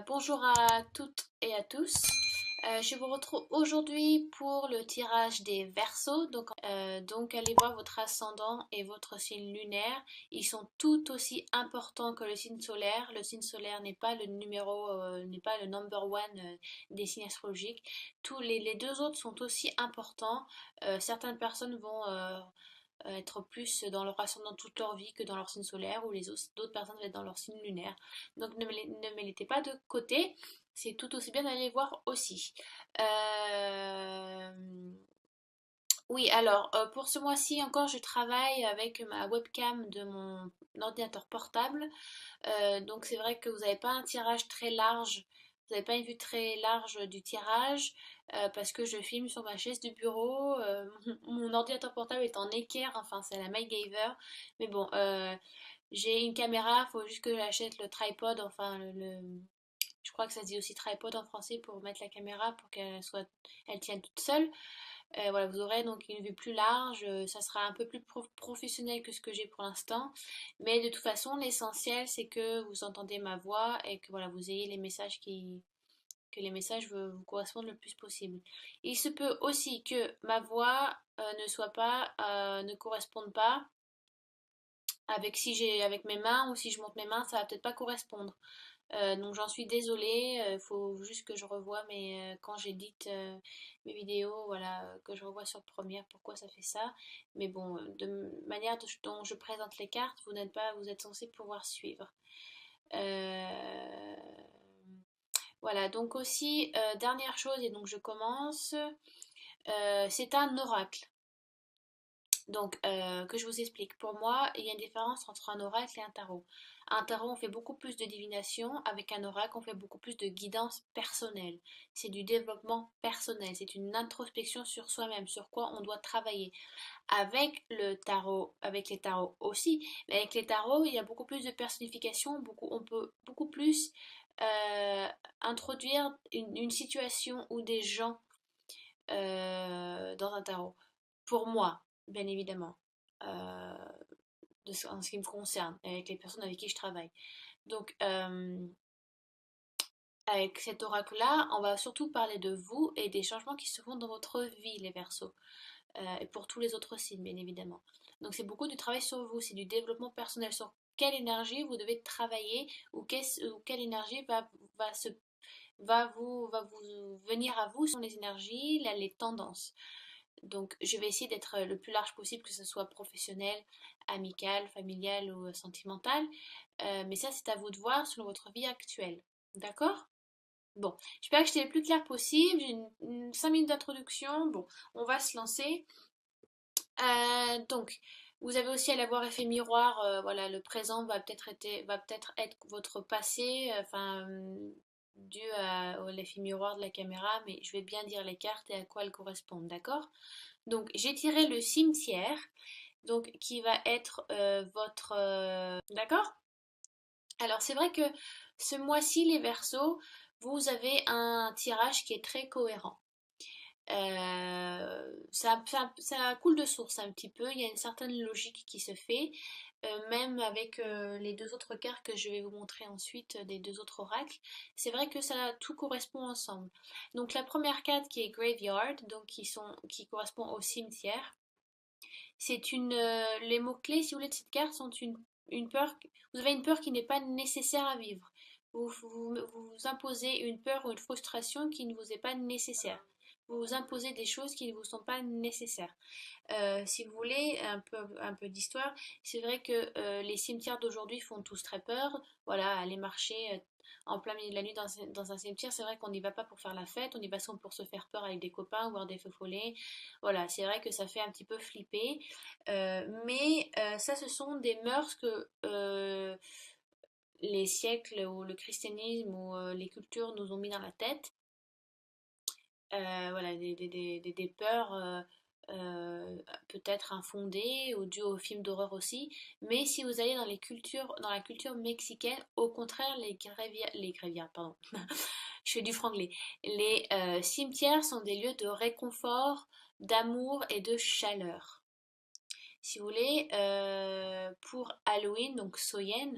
Bonjour à toutes et à tous. Je vous retrouve aujourd'hui pour le tirage des Verseaux. Donc allez voir votre ascendant et votre signe lunaire. Ils sont tout aussi importants que le signe solaire. Le signe solaire n'est pas le n'est pas le number one des signes astrologiques. Les deux autres sont aussi importants. Certaines personnes vont être plus dans leur ascendant toute leur vie que dans leur signe solaire, ou d'autres personnes vont être dans leur signe lunaire. Donc ne me mettez pas de côté, c'est tout aussi bien d'aller voir aussi. Euh, Oui, alors pour ce mois-ci encore, je travaille avec ma webcam de mon ordinateur portable. Donc c'est vrai que vous n'avez pas un tirage très large, vous n'avez pas une vue très large du tirage parce que je filme sur ma chaise de bureau. Mon ordinateur portable est en équerre, enfin c'est la MacGyver. Mais bon, j'ai une caméra, il faut juste que j'achète le tripod, enfin je crois que ça se dit aussi tripod en français pour mettre la caméra pour elle tienne toute seule. Voilà, vous aurez donc une vue plus large, ça sera un peu plus professionnel que ce que j'ai pour l'instant, mais de toute façon, l'essentiel c'est que vous entendez ma voix et que voilà, vous ayez que les messages vous correspondent le plus possible. Il se peut aussi que ma voix ne corresponde pas avec si j'ai avec mes mains, ou si je monte mes mains, ça va peut-être pas correspondre. Donc j'en suis désolée, il faut juste que je revoie quand j'édite mes vidéos, voilà, que je revoie sur Premiere pourquoi ça fait ça. Mais bon, dont je présente les cartes, vous êtes censé pouvoir suivre. Euh, voilà, donc aussi, dernière chose, et donc je commence, c'est un oracle. Donc, que je vous explique. Pour moi, il y a une différence entre un oracle et un tarot. Un tarot, on fait beaucoup plus de divination. Avec un oracle, on fait beaucoup plus de guidance personnelle. C'est du développement personnel. C'est une introspection sur soi-même, sur quoi on doit travailler. Avec les tarots aussi, mais avec les tarots, il y a beaucoup plus de personnification. On peut beaucoup plus euh, introduire une situation ou des gens dans un tarot. Pour moi, bien évidemment, euh, en ce qui me concerne, avec les personnes avec qui je travaille. Donc, avec cet oracle-là, on va surtout parler de vous et des changements qui se font dans votre vie, les Verseaux. Et pour tous les autres signes, bien évidemment. Donc, c'est beaucoup du travail sur vous, c'est du développement personnel, sur quelle énergie vous devez travailler, ou quelle énergie va se va vous venir à vous sur les énergies, les tendances. Donc, je vais essayer d'être le plus large possible, que ce soit professionnel, amical, familial ou sentimental. Mais ça, c'est à vous de voir selon votre vie actuelle. D'accord? Bon, j'espère que j'étais le plus clair possible. J'ai 5 minutes d'introduction. Bon, on va se lancer. Donc, vous avez aussi à l'avoir effet miroir. Voilà, le présent va peut-être être votre passé, dû à l'effet miroir de la caméra, mais je vais bien dire les cartes et à quoi elles correspondent, d'accord? Donc, j'ai tiré le cimetière, donc qui va être votre... D'accord? Alors, c'est vrai que ce mois-ci, les Verseaux, vous avez un tirage qui est très cohérent. Ça coule de source un petit peu, il y a une certaine logique qui se fait, même avec les deux autres cartes que je vais vous montrer ensuite, des deux autres oracles. C'est vrai que ça tout correspond ensemble. Donc la première carte qui est Graveyard, donc qui correspond au cimetière, les mots-clés, si vous voulez, de cette carte sont une peur, vous avez une peur qui n'est pas nécessaire à vivre. Vous imposez une peur ou une frustration qui ne vous est pas nécessaire. Vous vous imposez des choses qui ne vous sont pas nécessaires. Si vous voulez un peu d'histoire, c'est vrai que les cimetières d'aujourd'hui font tous très peur. Voilà, aller marcher en plein milieu de la nuit dans un cimetière, c'est vrai qu'on n'y va pas pour faire la fête, on y va souvent pour se faire peur avec des copains, voir des feux follets. Voilà, c'est vrai que ça fait un petit peu flipper. Mais ça, ce sont des mœurs que les siècles ou le christianisme ou les cultures nous ont mis dans la tête. Voilà, des peurs peut-être infondées ou dues aux films d'horreur aussi. Mais si vous allez dans la culture mexicaine, au contraire, les grévières, pardon, je fais du franglais. Les cimetières sont des lieux de réconfort, d'amour et de chaleur. Si vous voulez, pour Halloween, donc Soyen,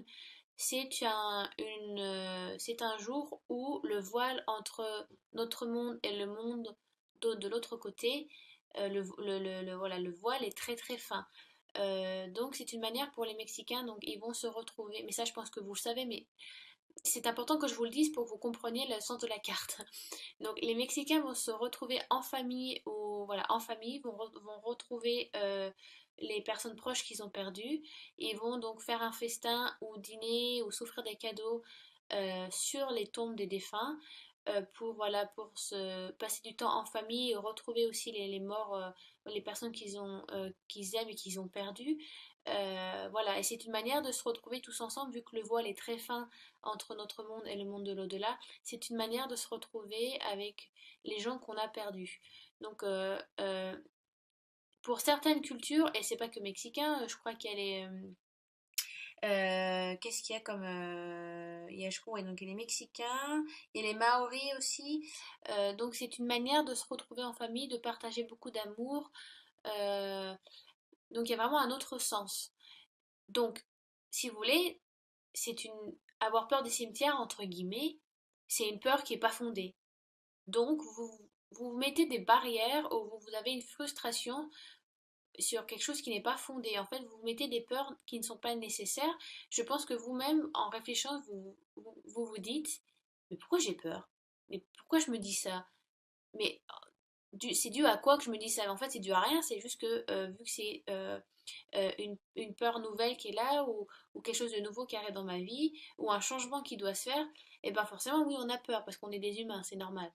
c'est un jour où le voile entre notre monde et le monde de l'autre côté, voilà, le voile est très très fin. Donc c'est une manière pour les Mexicains, donc ils vont se retrouver, mais ça je pense que vous le savez, mais c'est important que je vous le dise pour que vous compreniez le sens de la carte. Donc les Mexicains vont se retrouver en famille, ou voilà, en famille, vont retrouver les personnes proches qu'ils ont perdues, et vont donc faire un festin ou dîner ou s'offrir des cadeaux sur les tombes des défunts pour, voilà, pour se passer du temps en famille et retrouver aussi les morts, les personnes qu'ils aiment et qu'ils ont perdues. Voilà, et c'est une manière de se retrouver tous ensemble, vu que le voile est très fin entre notre monde et le monde de l'au-delà. C'est une manière de se retrouver avec les gens qu'on a perdus. Donc, pour certaines cultures, et c'est pas que mexicain, je crois qu'elle est qu'est-ce qu'il y a comme. Il y a, je crois, ouais, donc il y a les Mexicains, il y a les Maoris aussi. Donc c'est une manière de se retrouver en famille, de partager beaucoup d'amour. Euh, donc il y a vraiment un autre sens. Donc, si vous voulez, c'est une. Avoir peur des cimetières, entre guillemets, c'est une peur qui n'est pas fondée. Donc vous mettez des barrières ou vous avez une frustration sur quelque chose qui n'est pas fondé. En fait, vous mettez des peurs qui ne sont pas nécessaires. Je pense que vous-même, en réfléchissant, vous dites, mais pourquoi j'ai peur? Mais pourquoi je me dis ça? Mais c'est dû à quoi que je me dis ça? En fait, c'est dû à rien. C'est juste que vu que c'est une peur nouvelle qui est là ou quelque chose de nouveau qui arrive dans ma vie ou un changement qui doit se faire, et ben forcément, oui, on a peur parce qu'on est des humains, c'est normal.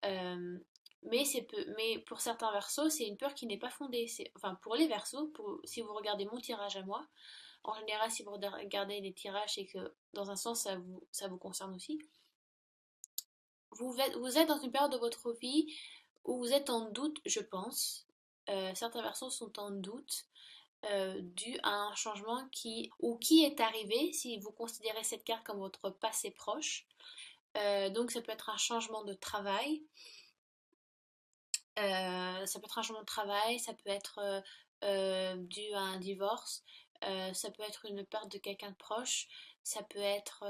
Euh, mais pour certains versos, c'est une peur qui n'est pas fondée. Enfin, pour les versos, si vous regardez mon tirage à moi, en général, si vous regardez les tirages, c'est que dans un sens, ça vous concerne aussi. Vous êtes dans une période de votre vie où vous êtes en doute, je pense. Certains versos sont en doute dû à un changement qui est arrivé, si vous considérez cette carte comme votre passé proche. Donc ça peut être un changement de travail, ça peut être un changement de travail, ça peut être dû à un divorce, ça peut être une perte de quelqu'un de proche, ça peut être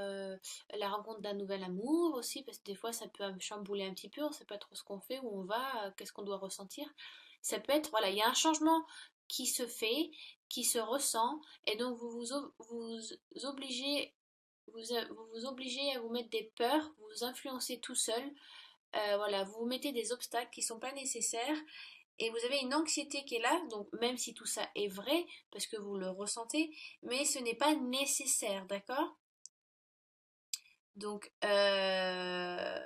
la rencontre d'un nouvel amour aussi, parce que des fois ça peut chambouler un petit peu, on ne sait pas trop ce qu'on fait, où on va, qu'est-ce qu'on doit ressentir. Ça peut être, voilà, il y a un changement qui se fait, qui se ressent, et donc vous obligez, vous vous obligez à vous mettre des peurs, vous vous influencez tout seul. Voilà, vous vous mettez des obstacles qui ne sont pas nécessaires et vous avez une anxiété qui est là, donc même si tout ça est vrai, parce que vous le ressentez, mais ce n'est pas nécessaire, d'accord? Donc, à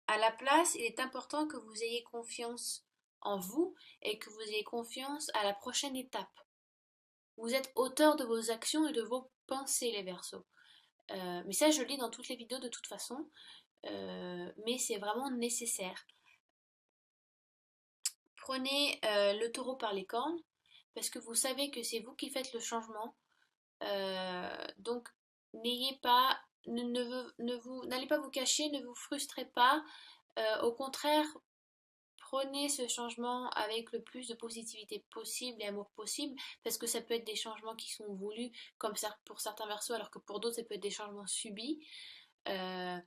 la place, il est important que vous ayez confiance en vous et que vous ayez confiance à la prochaine étape. Vous êtes auteur de vos actions et de vos pensées, les Verseaux. Mais ça, je le lis dans toutes les vidéos de toute façon, mais c'est vraiment nécessaire. Prenez le taureau par les cornes parce que vous savez que c'est vous qui faites le changement. Donc, n'ayez pas, n'allez pas vous cacher, ne vous frustrez pas. Au contraire, prenez ce changement avec le plus de positivité possible et amour possible, parce que ça peut être des changements qui sont voulus, comme pour certains versos, alors que pour d'autres, ça peut être des changements subis. Euh,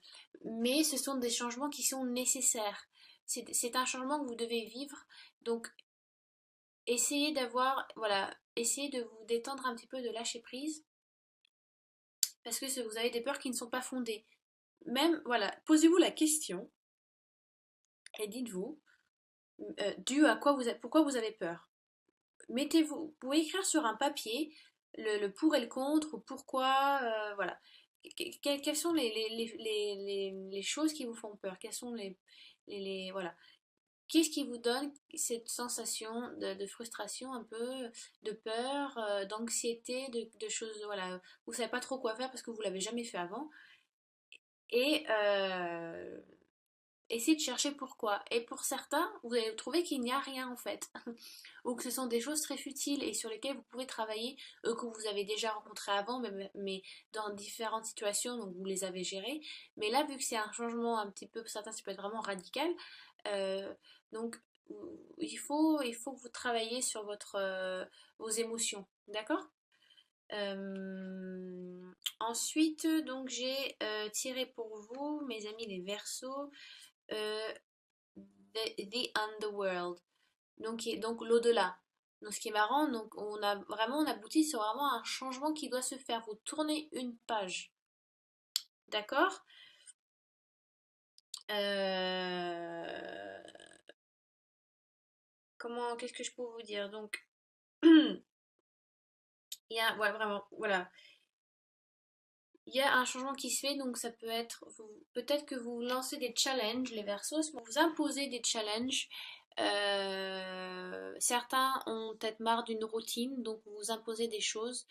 mais ce sont des changements qui sont nécessaires. C'est un changement que vous devez vivre. Donc, voilà, essayez de vous détendre un petit peu, de lâcher prise, parce que vous avez des peurs qui ne sont pas fondées. Même, voilà, posez-vous la question et dites-vous, dû à quoi pourquoi vous avez peur. Vous pouvez écrire sur un papier le pour et le contre, ou pourquoi, voilà. Quelles sont les choses qui vous font peur? Quelles sont voilà. Qu'est-ce qui vous donne cette sensation de frustration un peu, de peur, d'anxiété, de choses, voilà, vous savez pas trop quoi faire parce que vous l'avez jamais fait avant. Et essayez de chercher pourquoi. Et pour certains, vous allez trouver qu'il n'y a rien en fait. Ou que ce sont des choses très futiles et sur lesquelles vous pouvez travailler, que vous avez déjà rencontrés avant, mais dans différentes situations, donc vous les avez gérées. Mais là, vu que c'est un changement un petit peu, pour certains, ça peut être vraiment radical, euh, donc il faut que vous travailliez sur vos émotions, d'accord? Ensuite, donc j'ai tiré pour vous, mes amis les Verseaux, euh, the Underworld, donc l'au-delà. Donc ce qui est marrant, donc on aboutit sur vraiment un changement qui doit se faire. Vous tournez une page, d'accord? Euh, qu'est-ce que je peux vous dire? Donc il y a, ouais, vraiment, voilà. Il y a un changement qui se fait, donc ça peut être, peut-être que vous lancez des challenges, les Verseaux, vous imposez des challenges. Certains ont peut-être marre d'une routine, donc vous vous imposez des choses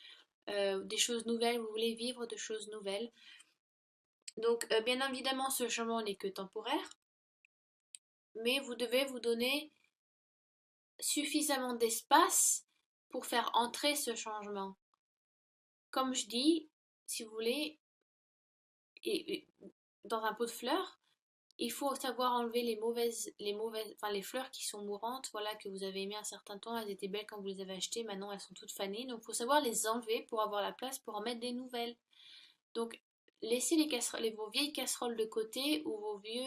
nouvelles, vous voulez vivre de choses nouvelles. Donc, bien évidemment, ce changement n'est que temporaire, mais vous devez vous donner suffisamment d'espace pour faire entrer ce changement. Comme je dis, si vous voulez, et dans un pot de fleurs, il faut savoir enlever enfin les fleurs qui sont mourantes, voilà, que vous avez aimées un certain temps, elles étaient belles quand vous les avez achetées, maintenant elles sont toutes fanées, donc il faut savoir les enlever pour avoir la place pour en mettre des nouvelles. Donc laissez vos vieilles casseroles de côté ou vos vieux,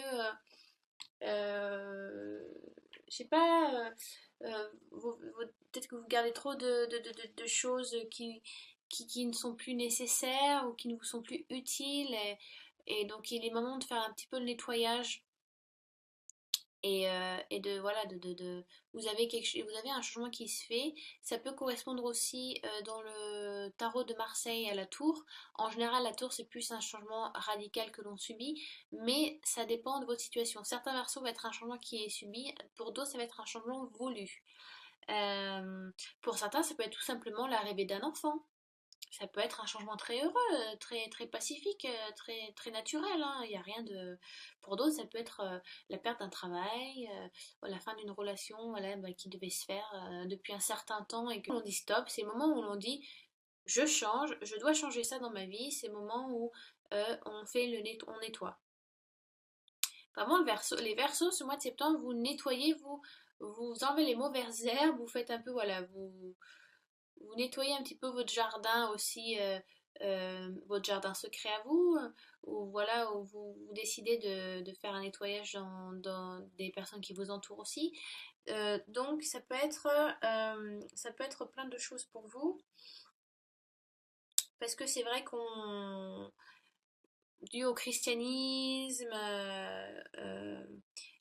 euh, je sais pas, peut-être que vous gardez trop de choses qui ne sont plus nécessaires ou qui ne vous sont plus utiles et donc il est moment de faire un petit peu le nettoyage et de voilà vous avez un changement qui se fait. Ça peut correspondre aussi dans le tarot de Marseille à la tour. En général la tour c'est plus un changement radical que l'on subit, mais ça dépend de votre situation. Certains versos va être un changement qui est subi, pour d'autres ça va être un changement voulu. Pour certains ça peut être tout simplement l'arrivée d'un enfant. Ça peut être un changement très heureux, très pacifique, très naturel, hein. Il y a rien de. Pour d'autres, ça peut être la perte d'un travail, la fin d'une relation, voilà, bah, qui devait se faire depuis un certain temps et que l'on dit stop. C'est le moment où l'on dit je change, je dois changer ça dans ma vie. C'est le moment où on nettoie. Vraiment, les versos, ce mois de septembre, vous nettoyez, vous enlevez les mauvaises herbes, vous faites un peu, voilà, vous nettoyez un petit peu votre jardin aussi, votre jardin secret à vous, ou voilà, où vous décidez de faire un nettoyage dans des personnes qui vous entourent aussi. Donc ça peut être plein de choses pour vous, parce que c'est vrai qu'on, dû au christianisme,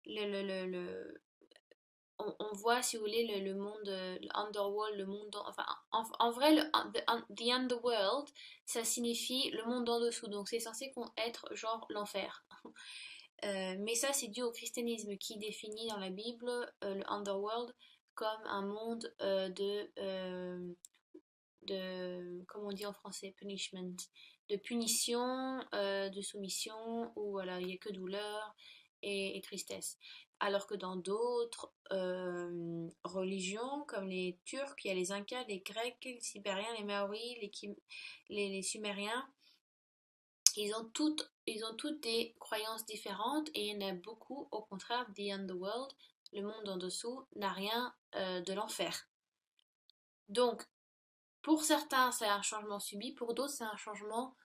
le on voit, si vous voulez, le monde, l'underworld, le monde, enfin, en vrai, the underworld, ça signifie le monde en dessous, donc c'est censé être genre l'enfer. Mais ça, c'est dû au christianisme qui définit dans la Bible le underworld comme un monde comment on dit en français, punishment, de punition, de soumission, où voilà, il n'y a que douleur et tristesse. Alors que dans d'autres religions, comme les Turcs, il y a les Incas, les Grecs, les Sibériens, les Maoris, les Sumériens, ils ont toutes des croyances différentes et il y en a beaucoup, au contraire, the underworld, le monde en dessous, n'a rien de l'enfer. Donc, pour certains, c'est un changement subi, pour d'autres, c'est un changement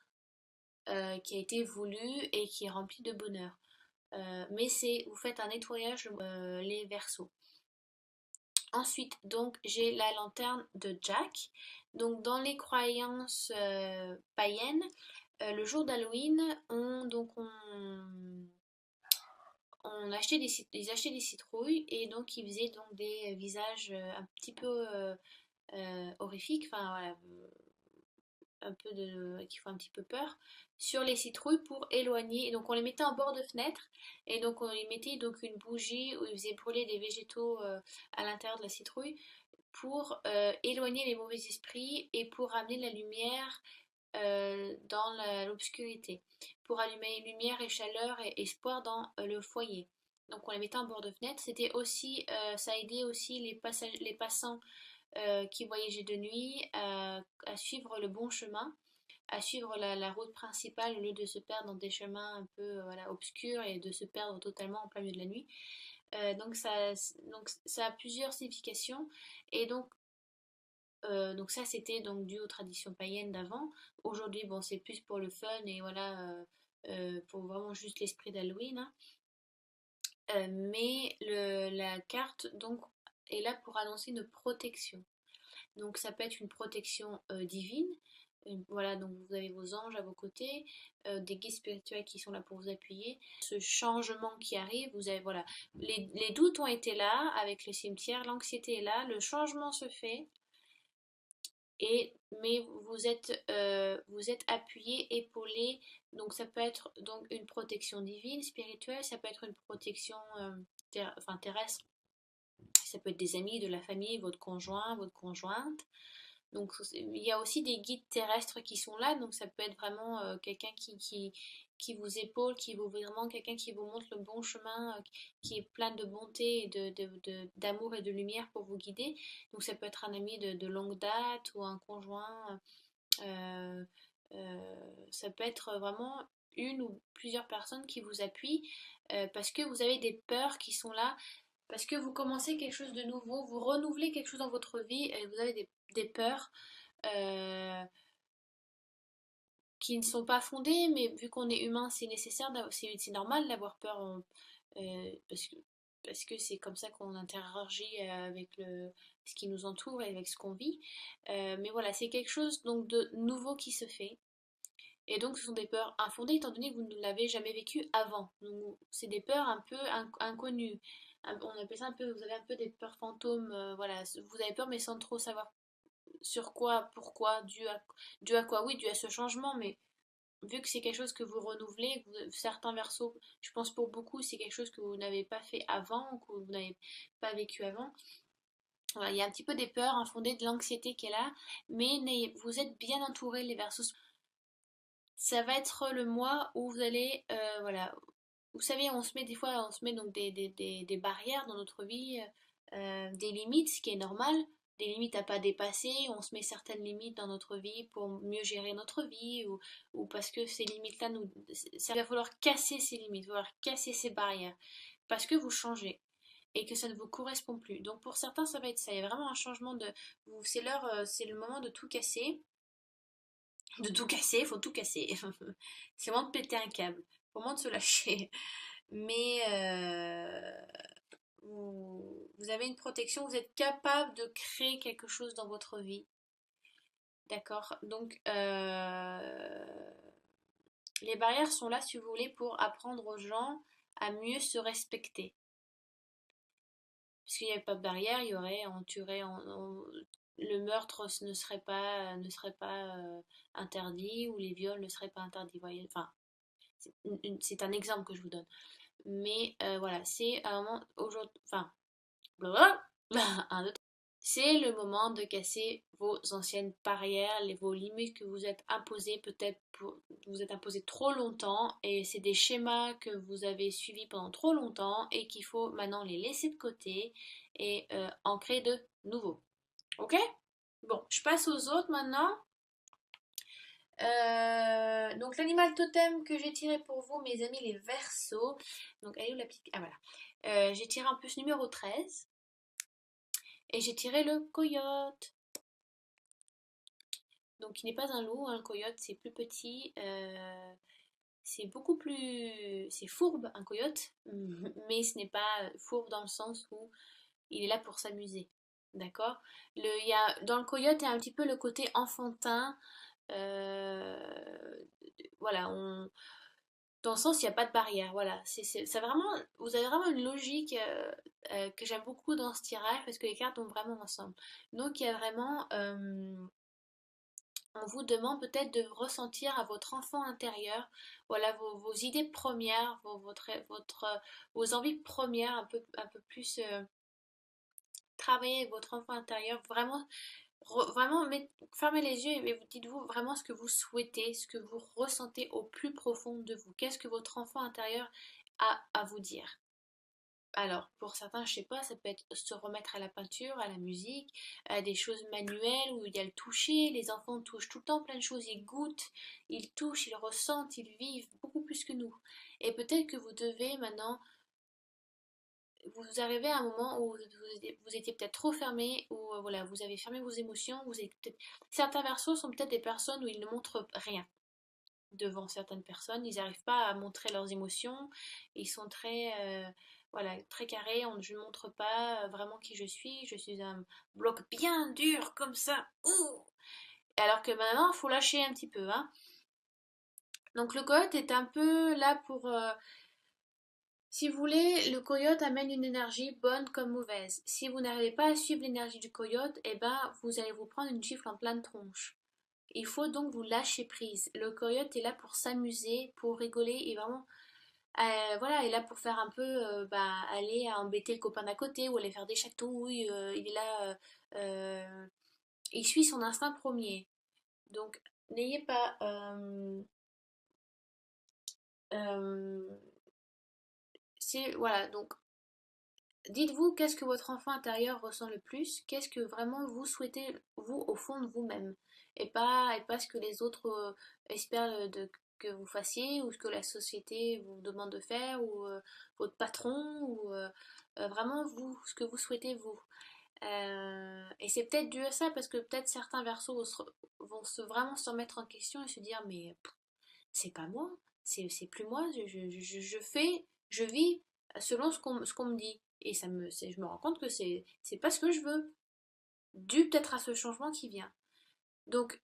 qui a été voulu et qui est rempli de bonheur. Mais vous faites un nettoyage les versos. Ensuite, donc, j'ai la lanterne de Jack. Donc, dans les croyances païennes, le jour d'Halloween, on achetait ils achetaient des citrouilles et donc ils faisaient donc des visages un petit peu horrifiques, enfin voilà, un peu qui font un petit peu peur sur les citrouilles pour éloigner. Et donc on les mettait en bord de fenêtre et donc on y mettait donc une bougie où ils faisaient brûler des végétaux à l'intérieur de la citrouille pour éloigner les mauvais esprits et pour amener la lumière dans l'obscurité, pour allumer lumière et chaleur et espoir dans le foyer. Donc on les mettait en bord de fenêtre. C'était aussi, ça aidait aussi les passants qui voyageaient de nuit à suivre le bon chemin, à suivre la route principale au lieu de se perdre dans des chemins un peu voilà, obscurs et de se perdre totalement en plein milieu de la nuit. Donc ça a plusieurs significations et donc donc ça c'était donc dû aux traditions païennes d'avant. Aujourd'hui, bon, c'est plus pour le fun et voilà, pour vraiment juste l'esprit d'Halloween, hein. Mais la carte donc est là pour annoncer une protection. Donc ça peut être une protection divine. Voilà, donc vous avez vos anges à vos côtés, des guides spirituels qui sont là pour vous appuyer. Ce changement qui arrive, vous avez voilà, les doutes ont été là avec le cimetière, l'anxiété est là, le changement se fait. Mais vous êtes appuyé, épaulé, donc ça peut être donc une protection divine, spirituelle, ça peut être une protection terrestre, ça peut être des amis, de la famille, votre conjoint, votre conjointe. Donc il y a aussi des guides terrestres qui sont là, donc ça peut être vraiment quelqu'un qui vous épaule, qui vous vraiment quelqu'un qui vous montre le bon chemin, qui est plein de bonté et d'amour et de lumière pour vous guider. Donc ça peut être un ami de longue date ou un conjoint. euh, Ça peut être vraiment une ou plusieurs personnes qui vous appuient parce que vous avez des peurs qui sont là, parce que vous commencez quelque chose de nouveau, vous renouvelez quelque chose dans votre vie et vous avez des peurs euh, qui ne sont pas fondées, mais vu qu'on est humain, c'est nécessaire, c'est normal d'avoir peur parce parce que c'est comme ça qu'on interagit avec ce qui nous entoure et avec ce qu'on vit. Mais voilà, c'est quelque chose donc de nouveau qui se fait. Et donc, ce sont des peurs infondées étant donné que vous ne l'avez jamais vécu avant. Donc, c'est des peurs un peu inconnues. On appelle ça un peu, vous avez un peu des peurs fantômes. Voilà, vous avez peur mais sans trop savoir sur quoi, pourquoi, dû à quoi. Oui, dû à ce changement, mais vu que c'est quelque chose que vous renouvelez, certains versos, je pense pour beaucoup, c'est quelque chose que vous n'avez pas fait avant ou que vous n'avez pas vécu avant. Voilà, il y a un petit peu des peurs infondées, de l'anxiété qui est là, mais vous êtes bien entouré, les versos. Ça va être le mois où vous allez, voilà, vous savez, on se met des fois, on se met donc des barrières dans notre vie, des limites, ce qui est normal, des limites à pas dépasser, on se met certaines limites dans notre vie pour mieux gérer notre vie, ou parce que ces limites-là, ça va falloir casser ces limites, il va falloir casser ces barrières, parce que vous changez. Et que ça ne vous correspond plus. Donc pour certains, ça va être ça. Il y a vraiment un changement de. C'est l'heure, c'est le moment de tout casser. De tout casser, il faut tout casser. C'est le moment de péter un câble. C'est le moment de se lâcher. Mais vous avez une protection, vous êtes capable de créer quelque chose dans votre vie. D'accord. Donc, les barrières sont là, si vous voulez, pour apprendre aux gens à mieux se respecter. Parce qu'il n'y avait pas de barrière, il y aurait, on tuerait, le meurtre ne serait pas interdit, ou les viols ne seraient pas interdits. Voyez, enfin, c'est un exemple que je vous donne. Mais voilà, c'est un moment aujourd'hui, enfin, un autre. C'est le moment de casser vos anciennes barrières, vos limites que vous êtes imposées, peut-être vous êtes imposées trop longtemps, et c'est des schémas que vous avez suivis pendant trop longtemps et qu'il faut maintenant les laisser de côté et en créer de nouveaux. Ok? Bon, je passe aux autres maintenant. Donc l'animal totem que j'ai tiré pour vous, mes amis les Verseaux. Donc elle est où la petite... Ah voilà. J'ai tiré en plus numéro 13. Et j'ai tiré le coyote. Donc il n'est pas un loup, un coyote c'est plus petit. C'est beaucoup plus... C'est fourbe un coyote. Mais ce n'est pas fourbe dans le sens où il est là pour s'amuser. D'accord? Dans le coyote, il y a un petit peu le côté enfantin. Voilà, dans le sens, il n'y a pas de barrière. Voilà, vraiment, vous avez vraiment une logique que j'aime beaucoup dans ce tirage parce que les cartes vont vraiment ensemble. Donc, il y a vraiment, on vous demande peut-être de ressentir à votre enfant intérieur, voilà, vos idées premières, vos envies premières, un peu plus travailler avec votre enfant intérieur, vraiment vraiment, fermez les yeux et vous dites-vous vraiment ce que vous souhaitez, ce que vous ressentez au plus profond de vous. Qu'est-ce que votre enfant intérieur a à vous dire? Alors, pour certains, je sais pas, ça peut être se remettre à la peinture, à la musique, à des choses manuelles où il y a le toucher. Les enfants touchent tout le temps plein de choses, ils goûtent, ils touchent, ils ressentent, ils vivent beaucoup plus que nous. Et peut-être que vous devez maintenant vous arrivez à un moment où vous étiez peut-être trop fermé, ou voilà, vous avez fermé vos émotions, certains versos sont peut-être des personnes où ils ne montrent rien devant certaines personnes, ils n'arrivent pas à montrer leurs émotions, ils sont très, voilà, très carrés, je ne montre pas vraiment qui je suis un bloc bien dur comme ça, ouh. Alors que maintenant, il faut lâcher un petit peu, hein. Donc le coyote est un peu là pour, si vous voulez, le coyote amène une énergie bonne comme mauvaise. Si vous n'arrivez pas à suivre l'énergie du coyote, eh ben, vous allez vous prendre une gifle en pleine tronche. Il faut donc vous lâcher prise. Le coyote est là pour s'amuser, pour rigoler et vraiment, voilà, il est là pour faire un peu, aller embêter le copain d'à côté ou aller faire des chatouilles. Il est là, il suit son instinct premier. Donc, n'ayez pas, euh, voilà, donc dites-vous qu'est-ce que votre enfant intérieur ressent le plus, qu'est-ce que vraiment vous souhaitez, vous, au fond de vous-même, et pas ce que les autres espèrent que vous fassiez, ou ce que la société vous demande de faire, ou votre patron, ou vraiment vous, ce que vous souhaitez vous. Et c'est peut-être dû à ça, parce que peut-être certains versos vraiment se remettre en question et se dire, mais c'est pas moi, c'est plus moi, je fais, je vis selon ce qu'on me dit. Et je me rends compte que c'est pas ce que je veux, dû peut-être à ce changement qui vient. Donc,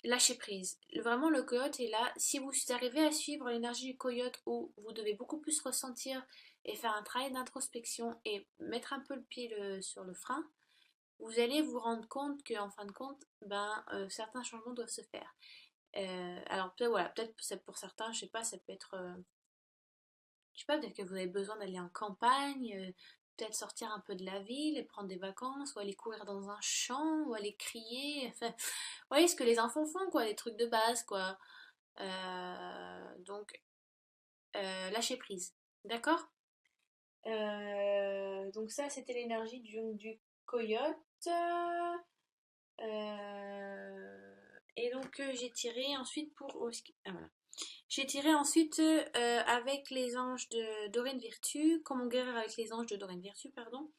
lâcher prise. Vraiment, le coyote est là. Si vous arrivez à suivre l'énergie du coyote, où vous devez beaucoup plus ressentir et faire un travail d'introspection et mettre un peu le pied sur le frein, vous allez vous rendre compte qu'en fin de compte, certains changements doivent se faire. Alors peut-être voilà, peut-être pour certains, je sais pas, ça peut être, je sais pas, peut-être que vous avez besoin d'aller en campagne, peut-être sortir un peu de la ville et prendre des vacances, ou aller courir dans un champ, ou aller crier, enfin, vous voyez ce que les enfants font, quoi, des trucs de base, quoi. Donc, lâcher prise, d'accord? Donc ça, c'était l'énergie du coyote. Et donc j'ai tiré ensuite pour... Ah, voilà. J'ai tiré ensuite avec les anges de Dorine Virtue, comment guérir avec les anges de Dorine Virtue, pardon.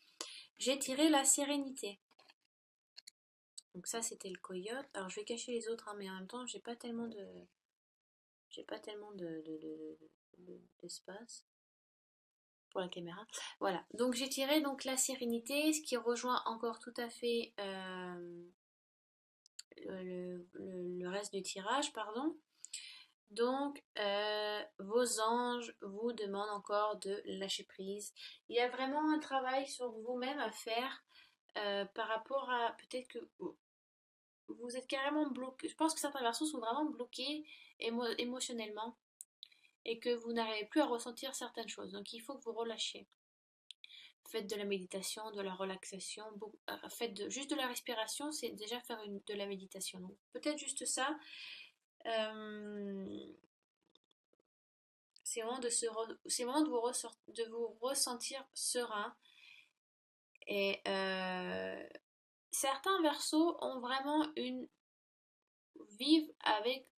J'ai tiré la sérénité. Donc ça c'était le coyote. Alors je vais cacher les autres, hein, mais en même temps j'ai pas tellement d'espace pour la caméra. Voilà. Donc j'ai tiré donc la sérénité, ce qui rejoint encore tout à fait le reste du tirage, pardon. Donc, vos anges vous demandent encore de lâcher prise. Il y a vraiment un travail sur vous-même à faire par rapport à peut-être que vous êtes carrément bloqué. Je pense que certains versos sont vraiment bloqués émotionnellement et que vous n'arrivez plus à ressentir certaines choses. Donc, il faut que vous relâchiez. Faites de la méditation, de la relaxation, juste de la respiration, c'est déjà faire de la méditation. Donc, peut-être juste ça. Euh, C'est vraiment c'est vraiment de vous ressentir serein. Et certains versos ont vraiment vivent avec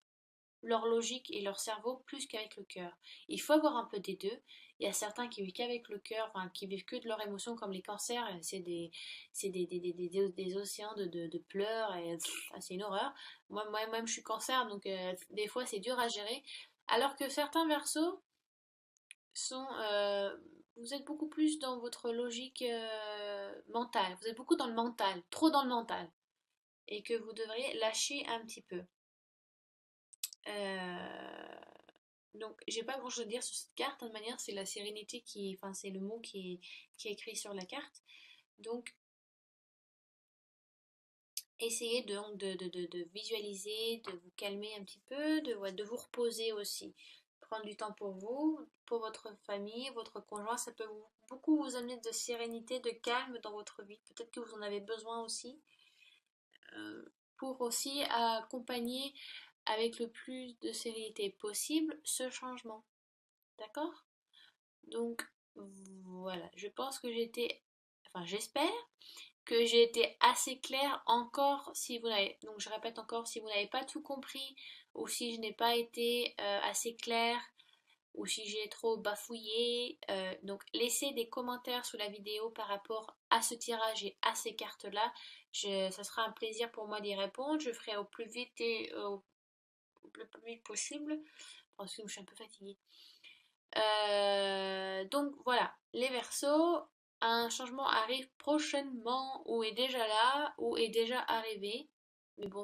leur logique et leur cerveau plus qu'avec le cœur. Il faut avoir un peu des deux. Il y a certains qui vivent qu'avec le cœur, enfin, qui vivent que de leurs émotions, comme les cancers. C'est des océans de pleurs et c'est une horreur. Moi-même, je suis cancer, donc des fois, c'est dur à gérer. Alors que certains versos sont, vous êtes beaucoup plus dans votre logique mentale. Vous êtes beaucoup dans le mental, trop dans le mental, et que vous devriez lâcher un petit peu. Euh, donc, j'ai pas grand-chose à dire sur cette carte. De manière, c'est la sérénité enfin, c'est le mot qui est écrit sur la carte. Donc, essayez donc de visualiser, de vous calmer un petit peu, de vous reposer aussi. Prendre du temps pour vous, pour votre famille, votre conjoint, ça peut beaucoup vous amener de sérénité, de calme dans votre vie. Peut-être que vous en avez besoin aussi, pour aussi accompagner avec le plus de sérénité possible ce changement. D'accord? Donc voilà, je pense que enfin j'espère que j'ai été assez claire. Encore si vous n'avez, donc je répète encore, si vous n'avez pas tout compris ou si je n'ai pas été assez claire, ou si j'ai trop bafouillé. Donc laissez des commentaires sous la vidéo par rapport à ce tirage et à ces cartes-là. Ça sera un plaisir pour moi d'y répondre. Je ferai au plus vite et le plus vite possible parce que je suis un peu fatiguée. Donc voilà, les Verseaux, un changement arrive prochainement ou est déjà là ou est déjà arrivé. Mais bon,